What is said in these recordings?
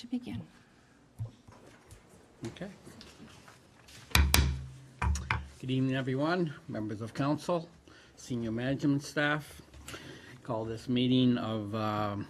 to begin. Okay. Good evening, everyone, members of council, senior management staff. Call this meeting of the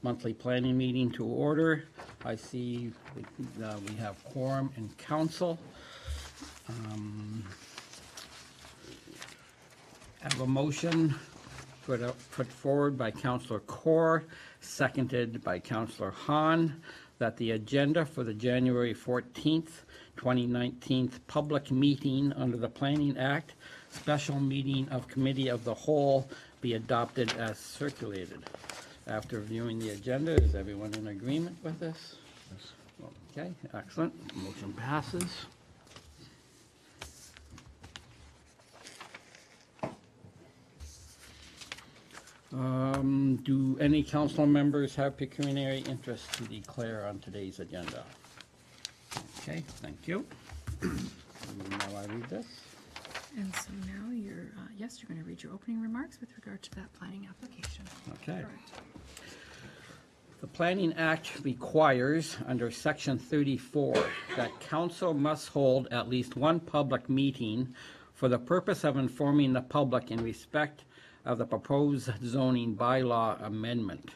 monthly planning meeting to order. I see we have quorum in council. I have a motion put forward by Councillor Kaur, seconded by Councillor Hahn, that the agenda for the January 14th, 2019 public meeting under the Planning Act, special meeting of Committee of the Whole, be adopted as circulated. After reviewing the agenda, is everyone in agreement with this? Yes. Okay, excellent. Motion passes. Do any council members have pecuniary interest to declare on today's agenda? Okay, thank you. Now I read this. And so now you're going to read your opening remarks with regard to that planning application. Okay. Correct. The Planning Act requires, under Section 34, that council must hold at least one public meeting for the purpose of informing the public in respect of the proposed zoning bylaw amendment.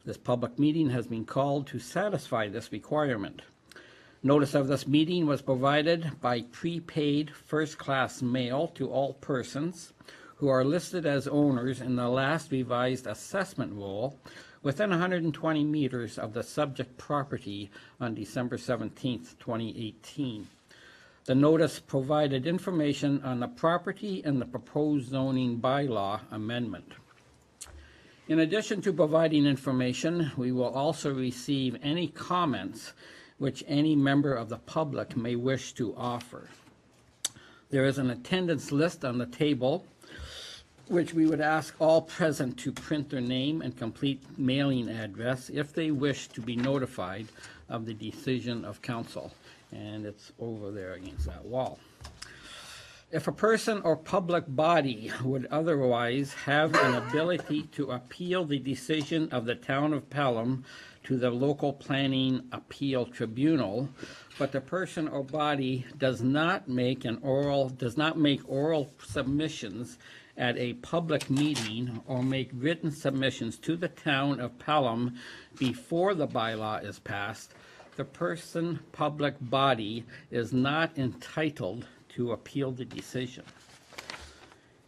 This public meeting has been called to satisfy this requirement. Notice of this meeting was provided by prepaid first-class mail to all persons who are listed as owners in the last revised assessment roll within 120 meters of the subject property on December 17th, 2018. The notice provided information on the property and the proposed zoning bylaw amendment. In addition to providing information, we will also receive any comments which any member of the public may wish to offer. There is an attendance list on the table, which we would ask all present to print their name and complete mailing address if they wish to be notified of the decision of council. And it's over there against that wall. If a person or public body would otherwise have an ability to appeal the decision of the town of Pelham to the local planning appeal tribunal, but the person or body does not make oral submissions at a public meeting or make written submissions to the town of Pelham before the bylaw is passed, the person, public body is not entitled to appeal the decision.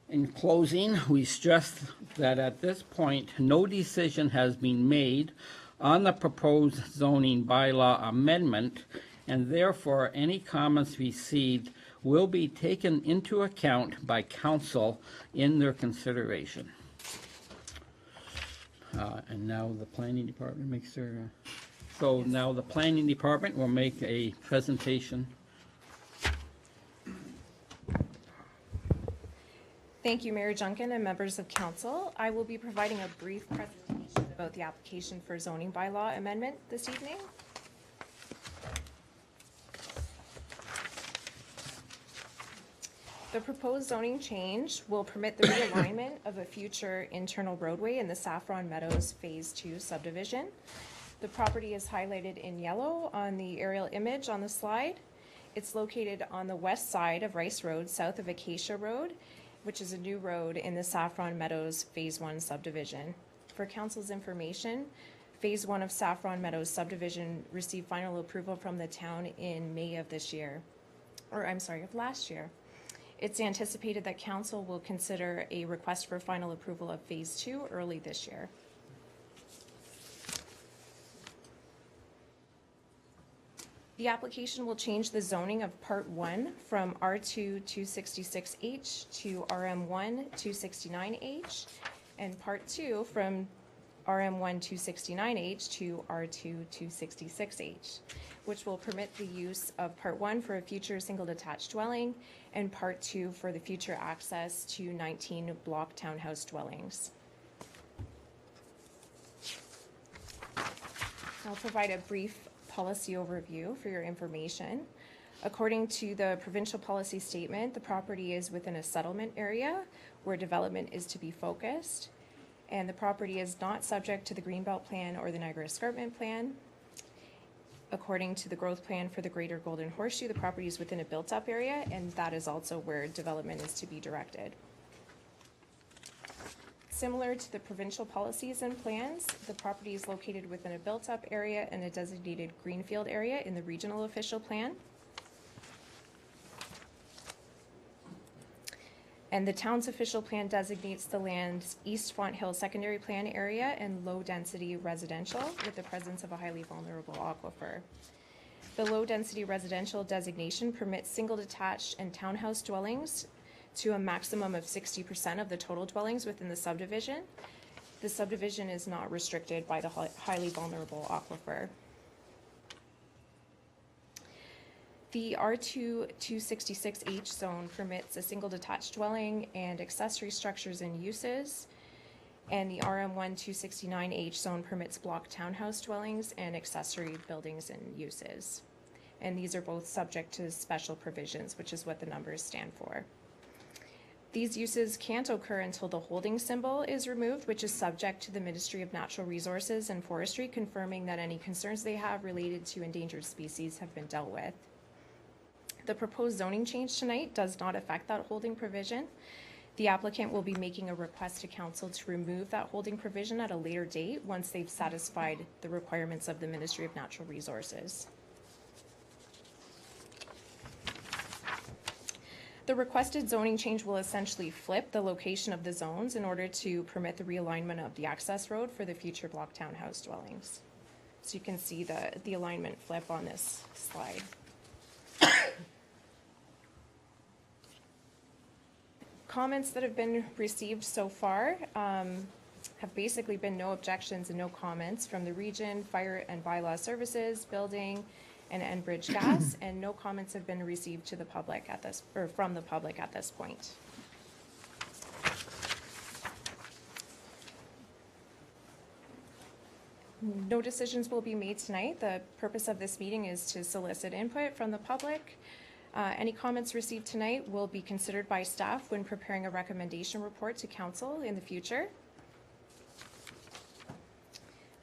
In closing, we stress that at this point, no decision has been made on the proposed zoning bylaw amendment, and therefore any comments received will be taken into account by council in their consideration. And now the planning department makes their... So now the planning department will make a presentation. Thank you, Mayor Junkin and members of council. I will be providing a brief presentation about the application for zoning bylaw amendment this evening. The proposed zoning change will permit the realignment of a future internal roadway in the Saffron Meadows Phase 2 subdivision. The property is highlighted in yellow on the aerial image on the slide. It's located on the west side of Rice Road, south of Acacia Road, which is a new road in the Saffron Meadows Phase 1 subdivision. For council's information, Phase 1 of Saffron Meadows subdivision received final approval from the town in May of this year, or I'm sorry, of last year. It's anticipated that council will consider a request for final approval of Phase 2 early this year. The application will change the zoning of Part 1 from R2 266H to RM1 269H, and Part 2 from RM1 269H to R2 266H, which will permit the use of Part 1 for a future single detached dwelling and Part 2 for the future access to 19 block townhouse dwellings. I'll provide a brief policy overview for your information. According to the provincial policy statement, the property is within a settlement area where development is to be focused, And the property is not subject to the Greenbelt Plan or the Niagara Escarpment Plan. According to the growth plan for the Greater Golden Horseshoe, the property is within a built-up area, and that is also where development is to be directed. Similar to the provincial policies and plans, the property is located within a built-up area and a designated greenfield area in the regional official plan. And the town's official plan designates the land's East Font Hill secondary plan area and low-density residential with the presence of a highly vulnerable aquifer. The low-density residential designation permits single detached and townhouse dwellings to a maximum of 60% of the total dwellings within the subdivision. The subdivision is not restricted by the highly vulnerable aquifer. The R2 266H zone permits a single detached dwelling and accessory structures and uses. And the RM1 269H zone permits block townhouse dwellings and accessory buildings and uses. And these are both subject to special provisions, which is what the numbers stand for. These uses can't occur until the holding symbol is removed, which is subject to the Ministry of Natural Resources and Forestry confirming that any concerns they have related to endangered species have been dealt with. The proposed zoning change tonight does not affect that holding provision. The applicant will be making a request to council to remove that holding provision at a later date once they've satisfied the requirements of the Ministry of Natural Resources. The requested zoning change will essentially flip the location of the zones in order to permit the realignment of the access road for the future block townhouse dwellings. So you can see the alignment flip on this slide. Comments that have been received so far have basically been no objections and no comments from the region, fire and bylaw services, building, and Enbridge Gas, and no comments have been received to the public at this, or from the public at this point. No decisions will be made tonight. The purpose of this meeting is to solicit input from the public. Any comments received tonight will be considered by staff when preparing a recommendation report to council in the future.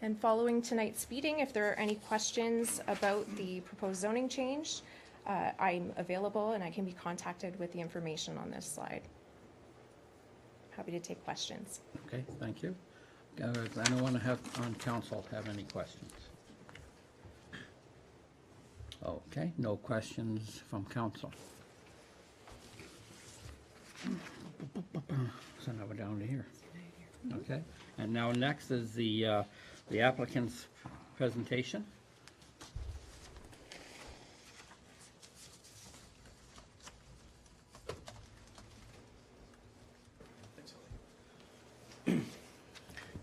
And following tonight's meeting, if there are any questions about the proposed zoning change, I'm available and I can be contacted with the information on this slide. Happy to take questions. Okay, thank you. Anyone on council have any questions? Okay, no questions from council. So now we're down to here. Okay, and now next is the applicant's presentation.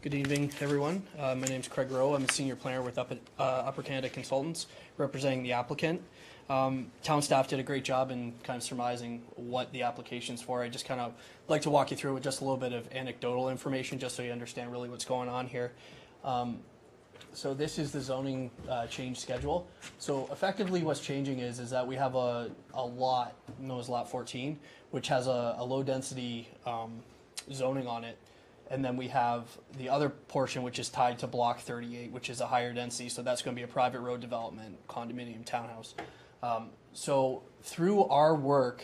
Good evening, everyone. My name is Craig Rowe. I'm a senior planner with Upper Canada Consultants, representing the applicant. Town staff did a great job in kind of surmising what the application's for. I just kind of like to walk you through with just a little bit of anecdotal information, just so you understand really what's going on here. So this is the zoning change schedule. So effectively, what's changing is that we have a lot known as Lot 14, which has a low density zoning on it. And then we have the other portion, which is tied to Block 38, which is a higher density. So that's going to be a private road development, condominium, townhouse. So through our work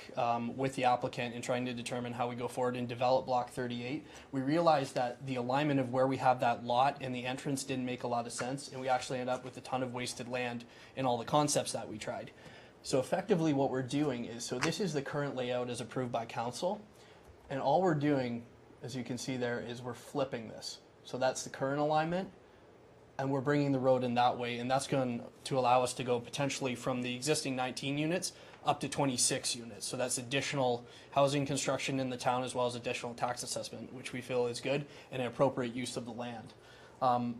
with the applicant in trying to determine how we go forward and develop Block 38, we realized that the alignment of where we have that lot and the entrance didn't make a lot of sense. And we actually end up with a ton of wasted land in all the concepts that we tried. So effectively what we're doing is, so this is the current layout as approved by council. And all we're doing, as you can see there, is we're flipping this. So that's the current alignment, and we're bringing the road in that way, and that's going to allow us to go potentially from the existing 19 units up to 26 units. So that's additional housing construction in the town as well as additional tax assessment, which we feel is good and an appropriate use of the land.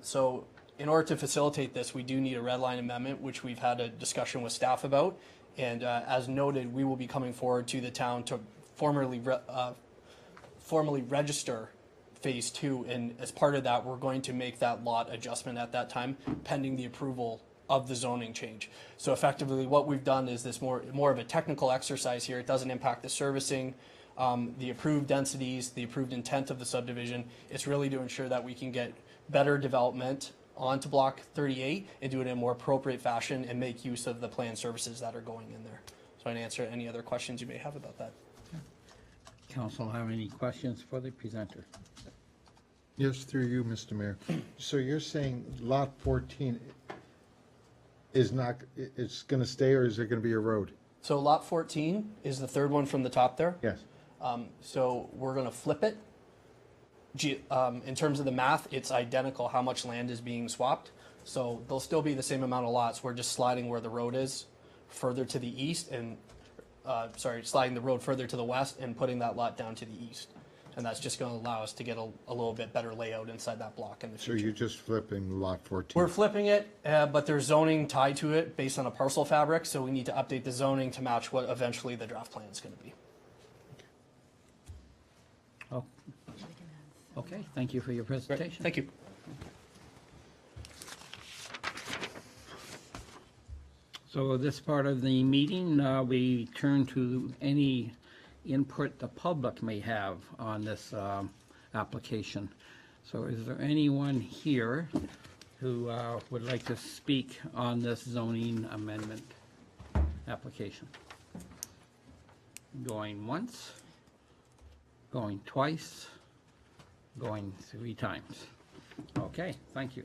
So in order to facilitate this, we do need a red line amendment, which we've had a discussion with staff about, and as noted, we will be coming forward to the town to formally register phase 2, and as part of that we're going to make that lot adjustment at that time pending the approval of the zoning change. So effectively what we've done is this more of a technical exercise here. It doesn't impact the servicing the approved densities, the approved intent of the subdivision. It's really to ensure that we can get better development onto Block 38 and do it in a more appropriate fashion and make use of the planned services that are going in there. So I'd answer any other questions you may have about that. Council have any questions for the presenter? Yes, through you, Mr. Mayor. So you're saying lot 14 is not, it's going to stay, or is there going to be a road? So lot 14 is the third one from the top there. Yes. So we're going to flip it. In terms of the math, it's identical how much land is being swapped. So there'll still be the same amount of lots. We're just sliding where the road is further to the east and, sliding the road further to the west and putting that lot down to the east. And that's just going to allow us to get a little bit better layout inside that block in the So future. you're just flipping lot 14? We're flipping it, but there's zoning tied to it based on a parcel fabric, so we need to update the zoning to match what eventually the draft plan is going to be. Oh, okay, thank you for your Great, presentation. thank you. So this part of the meeting, we turn to any input the public may have on this application. So is there anyone here who would like to speak on this zoning amendment application? Going once, going twice, going 3 times. Okay, thank you.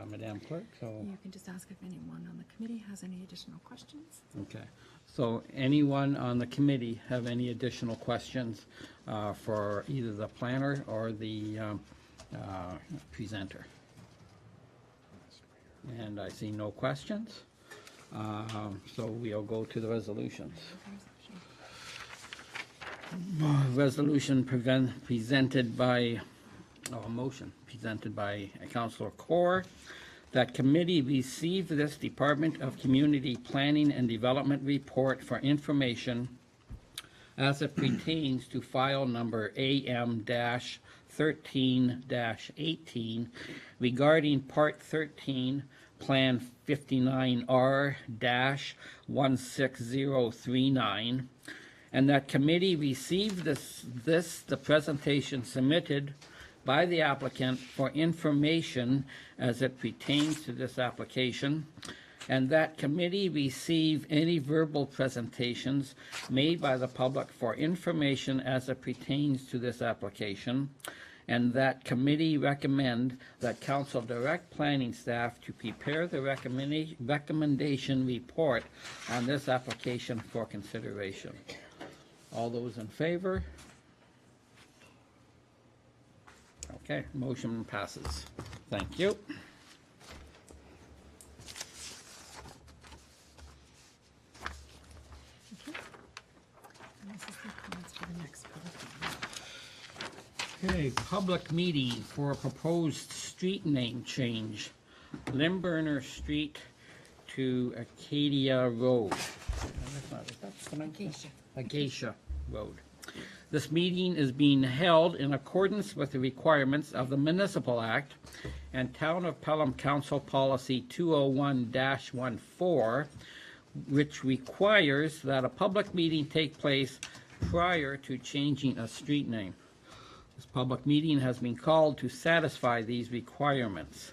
Madam Clerk, so. You can just ask if anyone on the committee has any additional questions. Okay, so anyone on the committee have any additional questions for either the planner or the presenter? And I see no questions, so we'll go to the resolutions. Resolution presented by, a motion presented by Councilor Corr, that committee receive this Department of Community Planning and Development report for information as it pertains to file number AM-13-18 regarding Part 13, Plan 59R-16039, and that committee receive the presentation submitted by the applicant for information as it pertains to this application, and that committee receive any verbal presentations made by the public for information as it pertains to this application, and that committee recommend that council direct planning staff to prepare the recommendation report on this application for consideration. All those in favor? Okay, motion passes. Thank you. And this is the comments for the next public meeting. Okay, public meeting for a proposed street name change. Limburner Street to Acadia Road. Acacia. Acacia Road. This meeting is being held in accordance with the requirements of the Municipal Act and Town of Pelham Council Policy 201-14, which requires that a public meeting take place prior to changing a street name. This public meeting has been called to satisfy these requirements.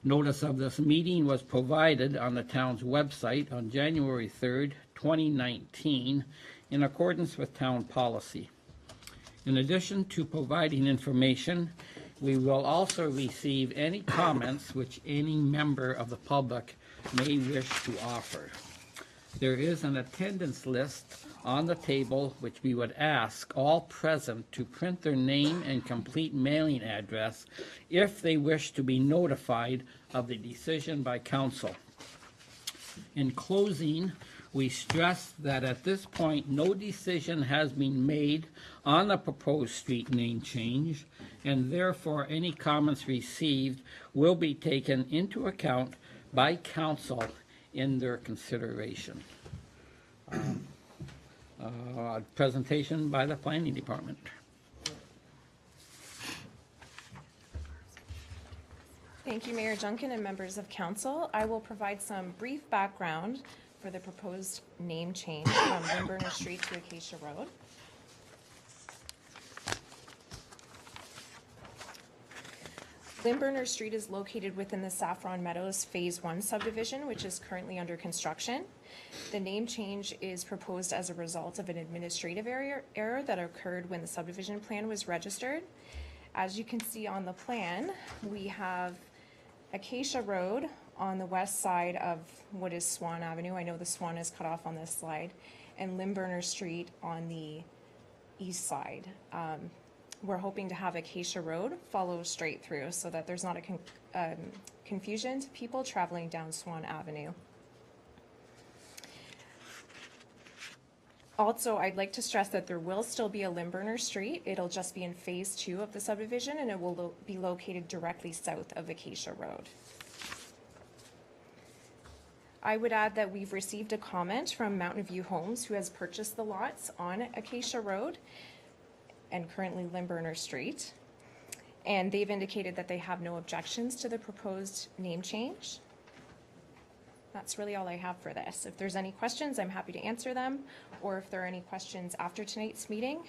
Notice of this meeting was provided on the town's website on January 3rd, 2019, in accordance with town policy. In addition to providing information, we will also receive any comments which any member of the public may wish to offer. There is an attendance list on the table which we would ask all present to print their name and complete mailing address if they wish to be notified of the decision by council. In closing, we stress that at this point, no decision has been made on the proposed street name change, and therefore any comments received will be taken into account by council in their consideration. Presentation by the planning department. Thank you, Mayor Junkin and members of council. I will provide some brief background for the proposed name change from Limburner Street to Acacia Road. Limburner Street is located within the Saffron Meadows Phase 1 subdivision, which is currently under construction. The name change is proposed as a result of an administrative error that occurred when the subdivision plan was registered. As you can see on the plan, we have Acacia Road on the west side of what is Swan Avenue. I know the Swan is cut off on this slide, and Limburner Street on the east side. We're hoping to have Acacia Road follow straight through so that there's not a confusion to people traveling down Swan Avenue. Also, I'd like to stress that there will still be a Limburner Street. It'll just be in Phase 2 of the subdivision, and it will be located directly south of Acacia Road. I would add that we've received a comment from Mountain View Homes, who has purchased the lots on Acacia Road and currently Limburner Street. And they've indicated that they have no objections to the proposed name change. That's really all I have for this. If there's any questions, I'm happy to answer them. Or if there are any questions after tonight's meeting,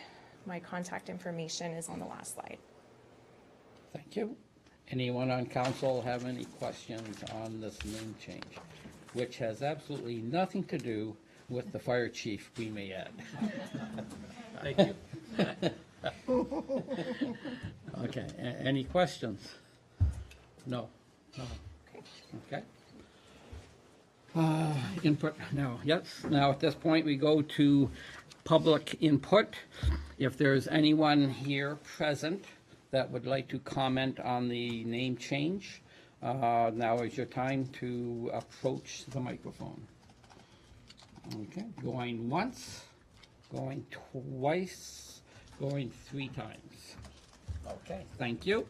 my contact information is on the last slide. Thank you. Anyone on council have any questions on this name change, which has absolutely nothing to do with the fire chief, we may add. Thank you. Okay, any questions? No? No. Okay. Input now, yes. Now at this point we go to public input. If there's anyone here present that would like to comment on the name change, now is your time to approach the microphone. Okay, going once, going twice, going 3 times. Okay, thank you.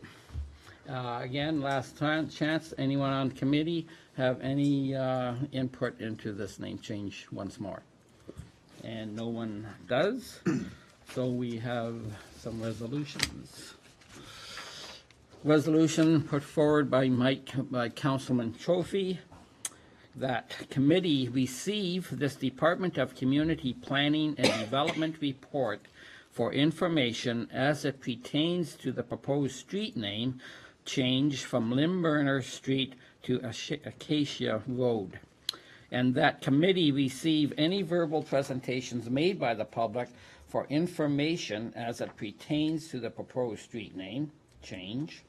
Again, last time, chance, anyone on committee have any input into this name change once more? And no one does, so we have some resolutions. Resolution put forward by Councilman Trophy, that committee receive this Department of Community Planning and Development report for information as it pertains to the proposed street name change from Limburner Street to Acacia Road. And that committee receive any verbal presentations made by the public for information as it pertains to the proposed street name change.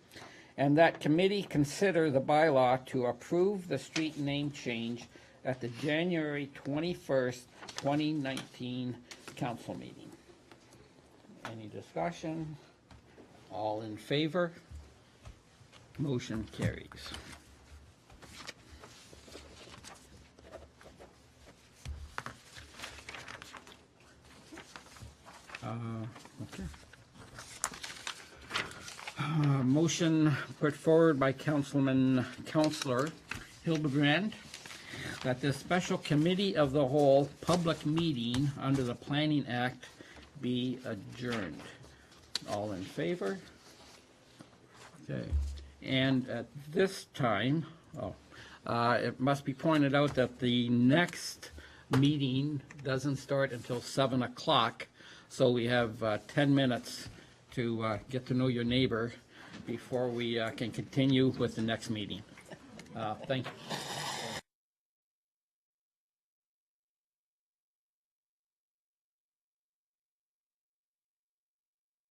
And that committee consider the bylaw to approve the street name change at the January 21st, 2019 council meeting. Any discussion? All in favor? Motion carries. Okay. Motion put forward by Councillor Hildebrand that the special committee of the whole public meeting under the Planning Act be adjourned. All in favor? Okay. And at this time, it must be pointed out that the next meeting doesn't start until 7 o'clock, so we have 10 minutes to get to know your neighbor before we can continue with the next meeting. Thank you.